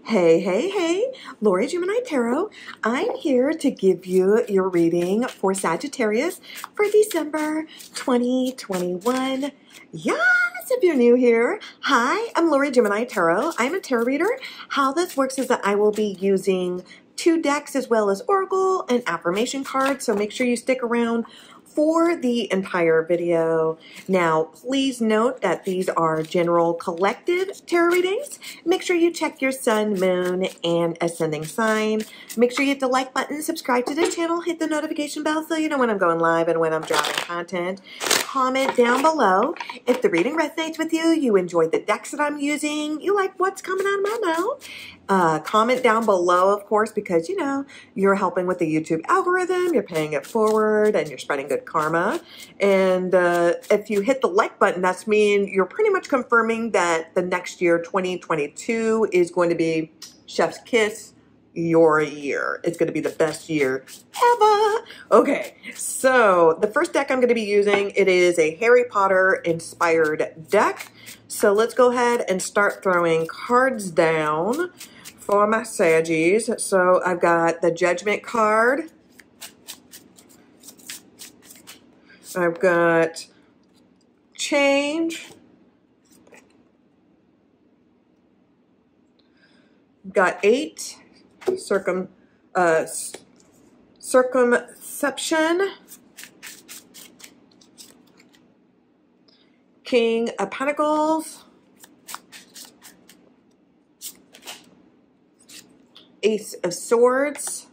Hey, hey, hey, Lori Gemini Tarot. I'm here to give you your reading for Sagittarius for December 2021. Yes, if you're new here, hi, I'm Lori Gemini Tarot. I'm a tarot reader. How this works is that I will be using 2 decks as well as oracle and affirmation cards, so make sure you stick around for the entire video. Now, please note that these are general collective tarot readings. Make sure you check your sun, moon, and ascending sign. Make sure you hit the like button, subscribe to this channel, hit the notification bell so you know when I'm going live and when I'm dropping content. Comment down below if the reading resonates with you, you enjoyed the decks that I'm using, you like what's coming out of my mouth. Comment down below, of course, because, you know, you're helping with the YouTube algorithm, you're paying it forward, and you're spreading good karma. And if you hit the like button, that's mean you're pretty much confirming that the next year, 2022, is going to be chef's kiss, your year. It's going to be the best year ever. Okay, so the first deck I'm going to be using, it is a Harry Potter inspired deck. So let's go ahead and start throwing cards down for my Saggies. So I've got the Judgment card. I've got Change. Got 8. Circumception. King of Pentacles. Ace of Swords.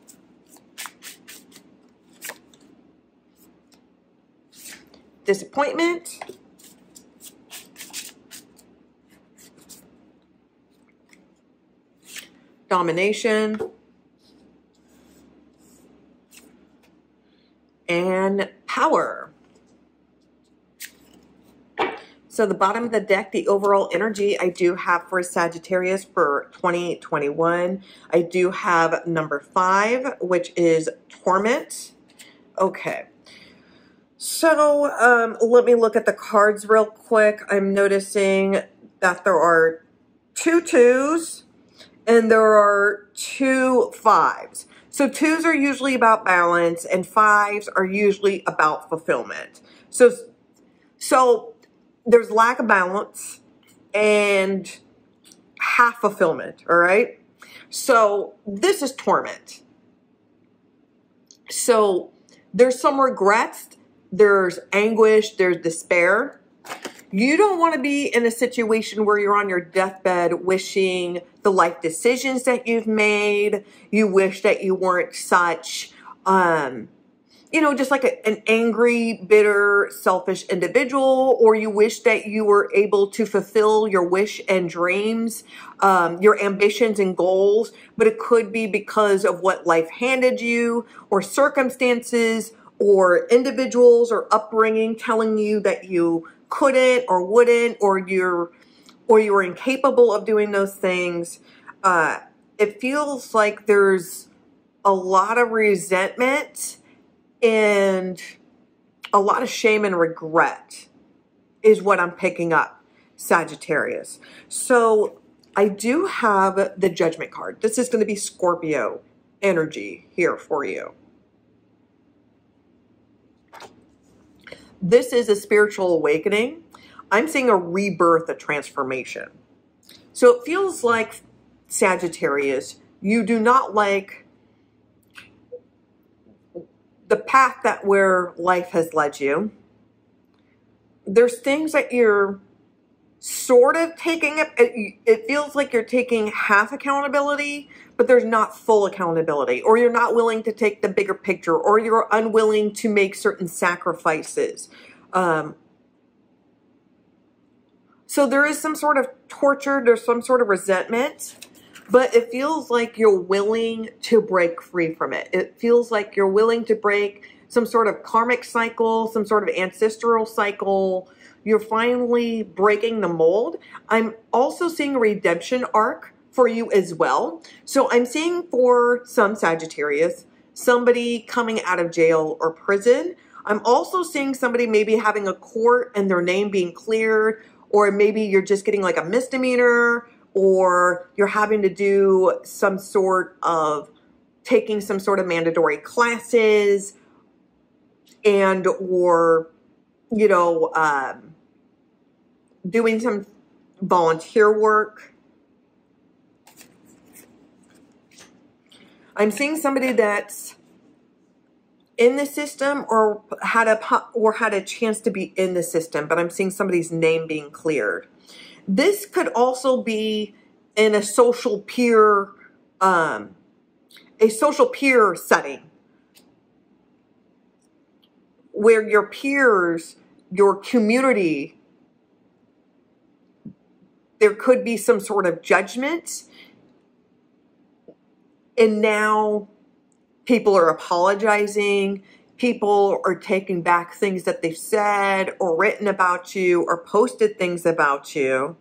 Disappointment. Domination. And Power. So the bottom of the deck, the overall energy I do have for Sagittarius for 2021, I do have number 5, which is Torment. Okay. So let me look at the cards real quick. I'm noticing that there are 2 2s and there are 2 5s. So 2s are usually about balance and 5s are usually about fulfillment. So there's lack of balance and half fulfillment, all right? So this is torment. So there's some regrets, there's anguish, there's despair. You don't want to be in a situation where you're on your deathbed wishing the life decisions that you've made. You wish that you weren't such, you know, just like an angry, bitter, selfish individual, or you wish that you were able to fulfill your wish and dreams, your ambitions and goals, but it could be because of what life handed you, or circumstances, or individuals, or upbringing telling you that you couldn't or wouldn't, or you were incapable of doing those things. It feels like there's a lot of resentment and a lot of shame and regret is what I'm picking up, Sagittarius. So I do have the Judgment card. This is going to be Scorpio energy here for you. This is a spiritual awakening. I'm seeing a rebirth, a transformation. So it feels like, Sagittarius, you do not like the path that where life has led you. There's things that you're sort of taking up. It feels like you're taking half accountability, but there's not full accountability, or you're not willing to take the bigger picture, or you're unwilling to make certain sacrifices. So there is some sort of torture, there's some sort of resentment, but it feels like you're willing to break free from it. It feels like you're willing to break some sort of karmic cycle, some sort of ancestral cycle. You're finally breaking the mold. I'm also seeing a redemption arc for you as well. So I'm seeing for some Sagittarius, somebody coming out of jail or prison. I'm also seeing somebody maybe having a court and their name being cleared, or maybe you're just getting like a misdemeanor, or you're having to do some sort of taking some sort of mandatory classes, and or you know, doing some volunteer work. I'm seeing somebody that's in the system or had a chance to be in the system, but I'm seeing somebody's name being cleared. This could also be in a social peer setting where your peers, your community, there could be some sort of judgment, and now people are apologizing. People are taking back things that they've said or written about you or posted things about you.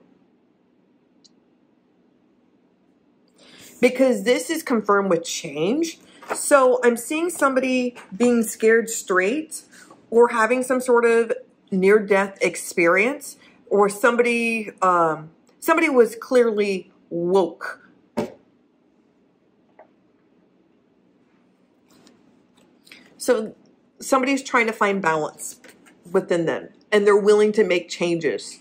Because this is confirmed with change. So I'm seeing somebody being scared straight or having some sort of near-death experience, or somebody was clearly woke. So somebody's trying to find balance within them, and they're willing to make changes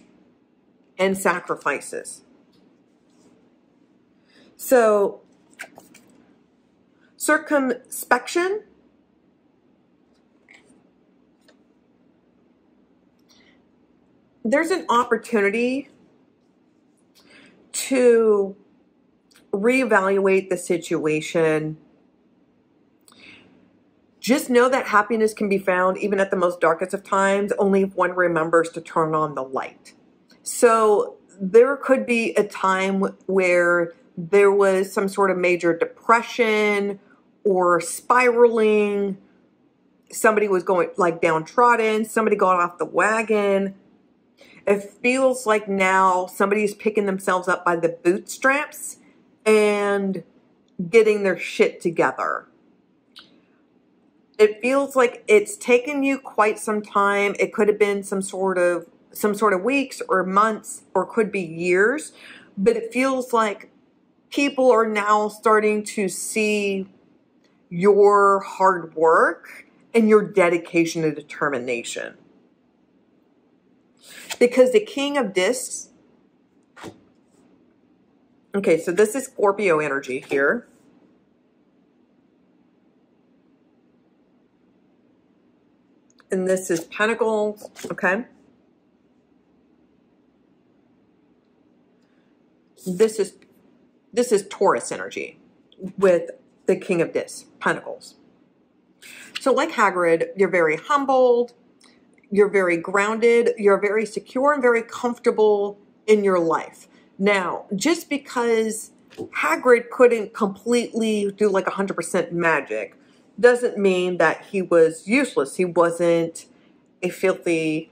and sacrifices. So circumspection, there's an opportunity to reevaluate the situation. Just know that happiness can be found even at the most darkest of times, only if one remembers to turn on the light. So there could be a time where there was some sort of major depression or spiraling. Somebody was going like downtrodden. Somebody got off the wagon. It feels like now somebody's picking themselves up by the bootstraps and getting their shit together. It feels like it's taken you quite some time. It could have been some sort of weeks or months, or could be years, but it feels like people are now starting to see your hard work and your dedication and determination. Because the King of Discs, okay, so this is Scorpio energy here. And this is Pentacles, okay? This is Taurus energy with the King of Discs, Pentacles. So like Hagrid, you're very humbled, you're very grounded, you're very secure and very comfortable in your life. Now, just because Hagrid couldn't completely do like 100% magic doesn't mean that he was useless. He wasn't a filthy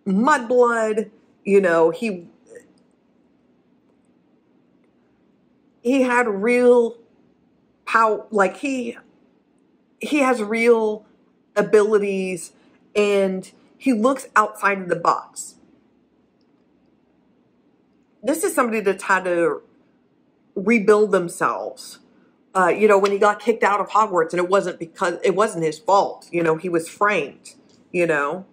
mudblood. You know, he had real power, like he has real abilities, and he looks outside of the box. This is somebody that's had to rebuild themselves. You know, when he got kicked out of Hogwarts, and it wasn't his fault. You know, he was framed, you know.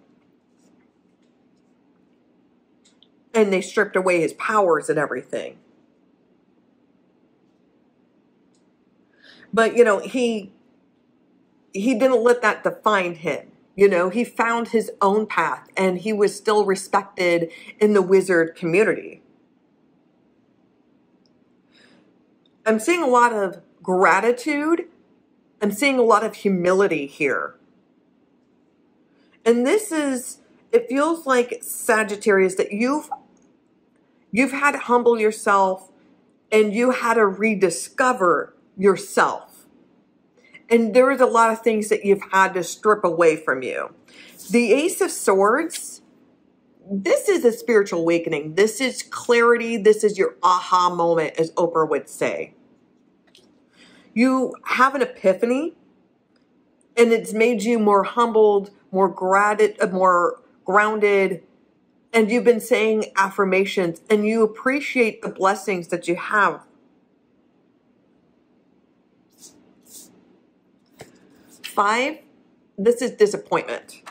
And they stripped away his powers and everything. But, you know, he didn't let that define him. You know, he found his own path, and he was still respected in the wizard community. I'm seeing a lot of gratitude. I'm seeing a lot of humility here. And this is, it feels like, Sagittarius, that you've had to humble yourself, and you had to rediscover yourself. And there is a lot of things that you've had to strip away from you. The Ace of Swords, this is a spiritual awakening. This is clarity. This is your aha moment, as Oprah would say. You have an epiphany, and it's made you more humbled, more grounded, and you've been saying affirmations, and you appreciate the blessings that you have. 5, this is disappointment.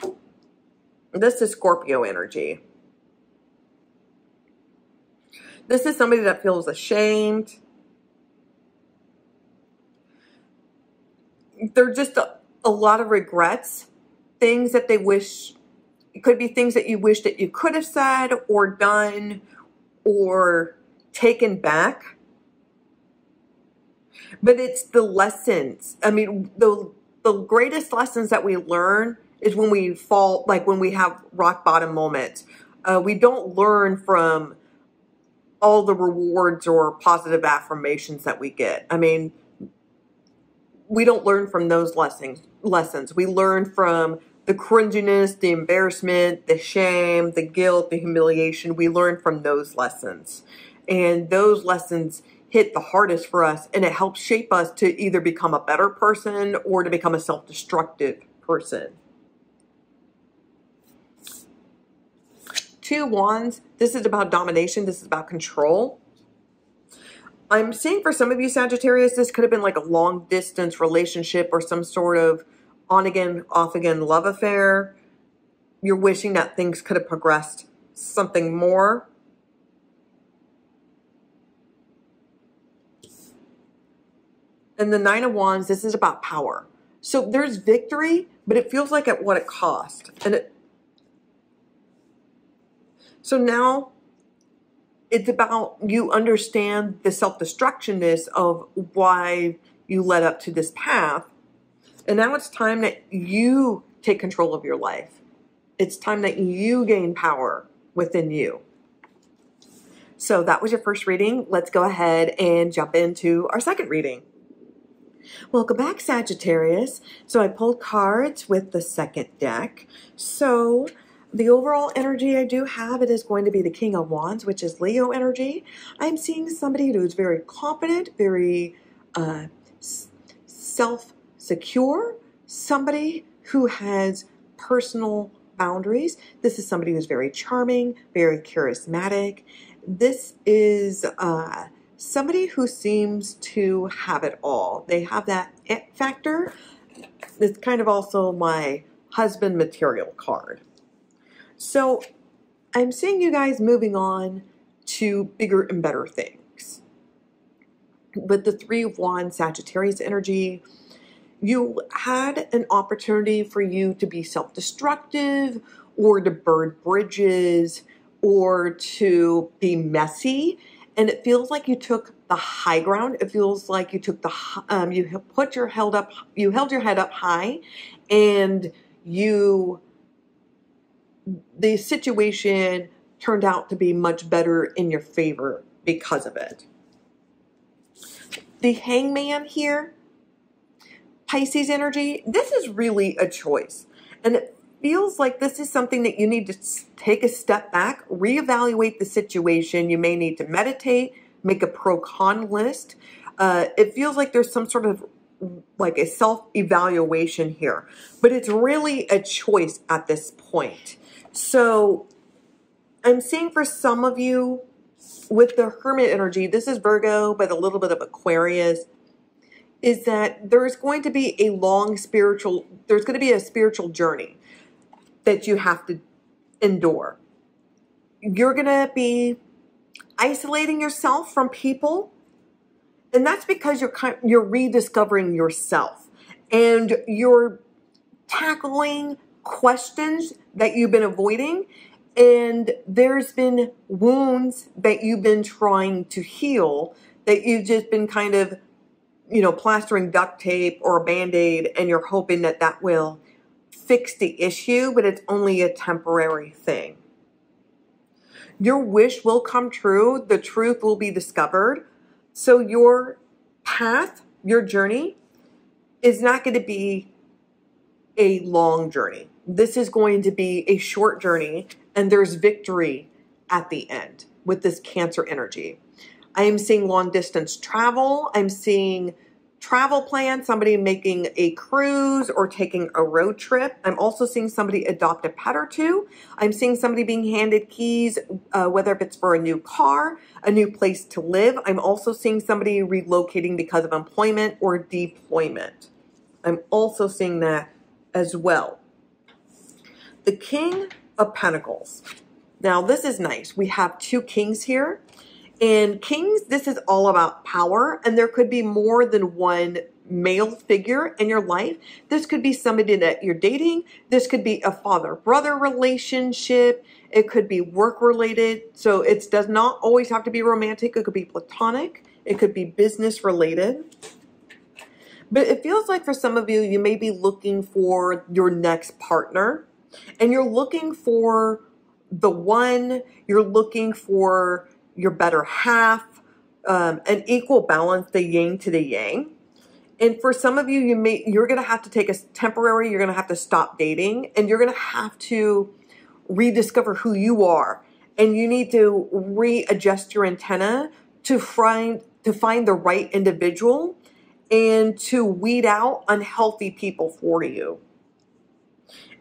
This is Scorpio energy. This is somebody that feels ashamed. There are just a lot of regrets, things that they wish, it could be things that you wish that you could have said or done or taken back. But it's the lessons. I mean, the greatest lessons that we learn is when we fall, like when we have rock bottom moments. We don't learn from all the rewards or positive affirmations that we get. I mean, we don't learn from those lessons. We learn from the cringiness, the embarrassment, the shame, the guilt, the humiliation. We learn from those lessons. And those lessons hit the hardest for us, and it helps shape us to either become a better person or to become a self-destructive person. 2 wands, this is about domination. This is about control. I'm seeing for some of you Sagittarius, this could have been like a long distance relationship or some sort of on again, off again love affair. You're wishing that things could have progressed something more. And the 9 of Wands, this is about power. So there's victory, but it feels like at what it cost. So now it's about you understand the self-destructionness of why you led up to this path. And now it's time that you take control of your life. It's time that you gain power within you. So that was your first reading. Let's go ahead and jump into our second reading. Welcome back, Sagittarius. So I pulled cards with the second deck. So the overall energy I do have, it is going to be the King of Wands, which is Leo energy. I'm seeing somebody who's very confident, very self-secure, somebody who has personal boundaries. This is somebody who's very charming, very charismatic. This is somebody who seems to have it all. They have that it factor. It's kind of also my husband material card. So I'm seeing you guys moving on to bigger and better things. With the 3 of Wands, Sagittarius energy, you had an opportunity for you to be self-destructive or to burn bridges or to be messy. And it feels like you took the high ground. It feels like you took you held your head up high, and the situation turned out to be much better in your favor because of it. The Hangman here, Pisces energy, this is really a choice. And it feels like this is something that you need to take a step back, reevaluate the situation. You may need to meditate, make a pro-con list. It feels like there's some sort of like a self-evaluation here, but it's really a choice at this point. So I'm seeing for some of you with the Hermit energy, this is Virgo, but a little bit of Aquarius, is that there's going to be a there's going to be a spiritual journey that you have to endure. You're going to be isolating yourself from people, and that's because you're rediscovering yourself, and you're tackling questions that you've been avoiding, and there's been wounds that you've been trying to heal that you've just been kind of, plastering duct tape or a Band-Aid, and you're hoping that that will fix the issue, but it's only a temporary thing. Your wish will come true. The truth will be discovered. So your path, your journey, is not going to be a long journey. This is going to be a short journey, and there's victory at the end with this Cancer energy. I am seeing long distance travel. I'm seeing travel plan, somebody making a cruise or taking a road trip. I'm also seeing somebody adopt a pet or two. I'm seeing somebody being handed keys, whether if it's for a new car, a new place to live. I'm also seeing somebody relocating because of employment or deployment. I'm also seeing that as well. The King of Pentacles. Now, this is nice. We have two kings here. And kings, this is all about power, and there could be more than one male figure in your life. This could be somebody that you're dating. This could be a father-brother relationship. It could be work-related. So it does not always have to be romantic. It could be platonic. It could be business-related. But it feels like for some of you, you may be looking for your next partner, and you're looking for the one, you're looking for your better half, an equal balance, the yin to the yang. And for some of you, you're going to have to take a temporary, you're going to have to stop dating, and you're going to have to rediscover who you are. And you need to readjust your antenna to find the right individual and to weed out unhealthy people for you.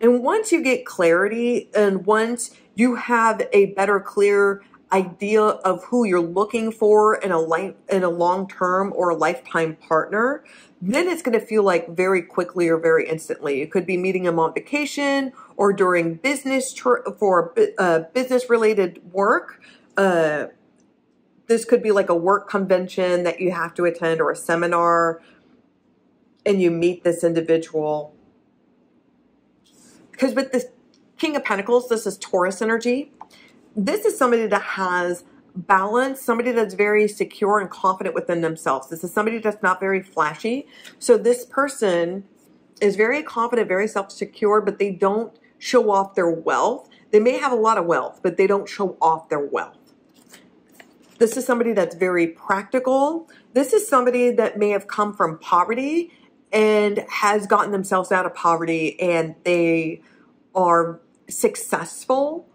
And once you get clarity and once you have a better, clear idea of who you're looking for in a long-term or a lifetime partner, then it's going to feel like very quickly or very instantly. It could be meeting them on vacation or during business for business-related work. This could be like a work convention that you have to attend or a seminar, and you meet this individual. Because with this King of Pentacles, this is Taurus energy. This is somebody that has balance, somebody that's very secure and confident within themselves. This is somebody that's not very flashy. So this person is very confident, very self-secure, but they don't show off their wealth. They may have a lot of wealth, but they don't show off their wealth. This is somebody that's very practical. This is somebody that may have come from poverty and has gotten themselves out of poverty, and they are successful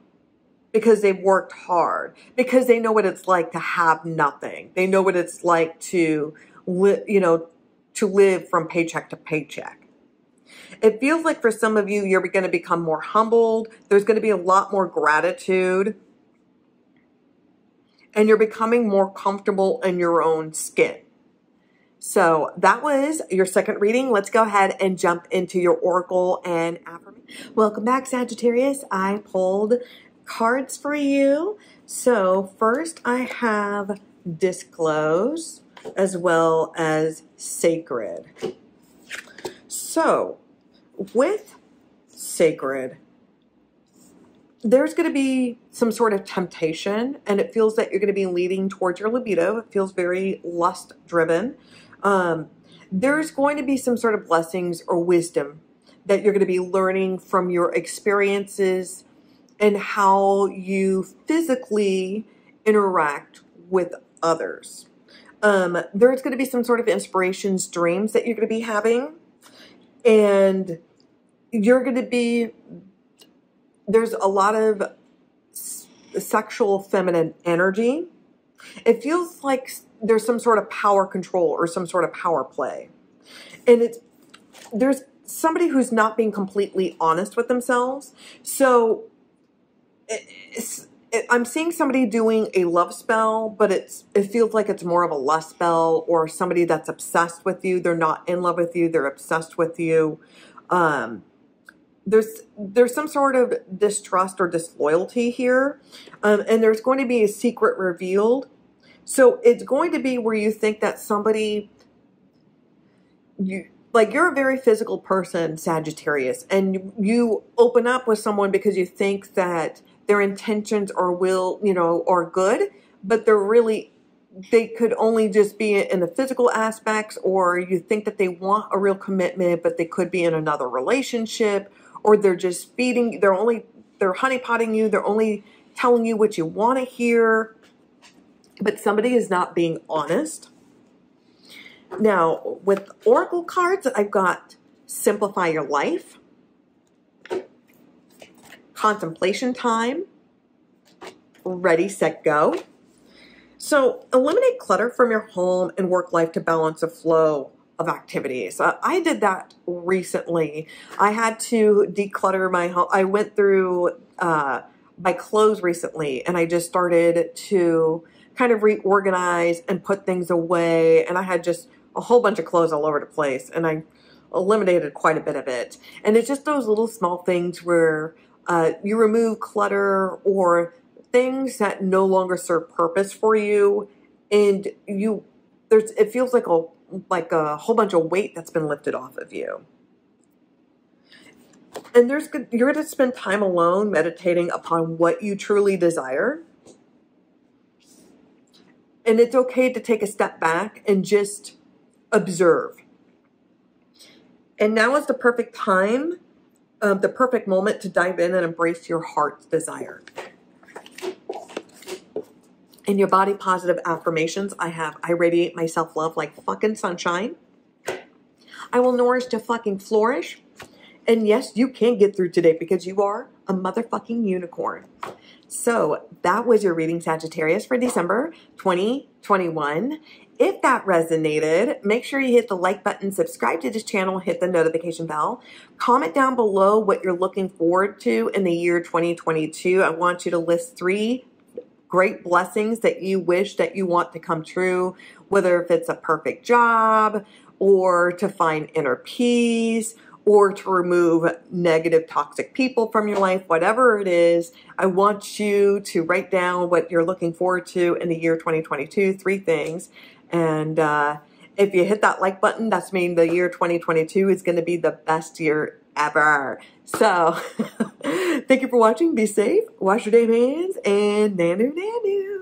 because they've worked hard, because they know what it's like to have nothing. They know what it's like to live from paycheck to paycheck. It feels like for some of you, you're going to become more humbled. There's going to be a lot more gratitude, and you're becoming more comfortable in your own skin. So that was your second reading. Let's go ahead and jump into your oracle and affirmation. Welcome back, Sagittarius. I pulled cards for you. So first I have Disclose as well as Sacred. So with Sacred, there's going to be some sort of temptation, and it feels that you're going to be leading towards your libido. It feels very lust driven. There's going to be some sort of blessings or wisdom that you're going to be learning from your experiences and how you physically interact with others. There's going to be some sort of inspirations, dreams that you're going to be having, and you're going to be, there's a lot of sexual feminine energy. It feels like there's some sort of power control or some sort of power play. And there's somebody who's not being completely honest with themselves. So I'm seeing somebody doing a love spell, but it feels like it's more of a lust spell, or somebody that's obsessed with you. They're not in love with you. They're obsessed with you. There's some sort of distrust or disloyalty here. And there's going to be a secret revealed. So it's going to be where you think that somebody, you're a very physical person, Sagittarius, and you open up with someone because you think that their intentions are good, but they could only just be in the physical aspects, or you think that they want a real commitment, but they could be in another relationship, or they're just they're honeypotting you, they're only telling you what you want to hear, but somebody is not being honest. Now, with oracle cards, I've got Simplify Your Life, Contemplation Time, Ready, Set, Go. So eliminate clutter from your home and work life to balance a flow of activities. I did that recently. I had to declutter my home. I went through my clothes recently, and I just started to kind of reorganize and put things away. And I had just a whole bunch of clothes all over the place, and I eliminated quite a bit of it. And it's just those little small things where you remove clutter or things that no longer serve purpose for you, and it feels like a whole bunch of weight that's been lifted off of you. And you're going to spend time alone meditating upon what you truly desire. And it's okay to take a step back and just observe. And now is the perfect time, the perfect moment to dive in and embrace your heart's desire. In your body positive affirmations, I radiate my self-love like fucking sunshine. I will nourish to fucking flourish. And yes, you can get through today because you are a motherfucking unicorn. So that was your reading, Sagittarius, for December 2021. If that resonated, make sure you hit the like button, subscribe to this channel, hit the notification bell. Comment down below what you're looking forward to in the year 2022. I want you to list 3 great blessings that you wish that you want to come true, whether if it's a perfect job or to find inner peace or to remove negative toxic people from your life, whatever it is. I want you to write down what you're looking forward to in the year 2022, 3 things. And if you hit that like button, that's mean the year 2022 is going to be the best year ever. So thank you for watching. Be safe, wash your damn hands, and nanu nanu.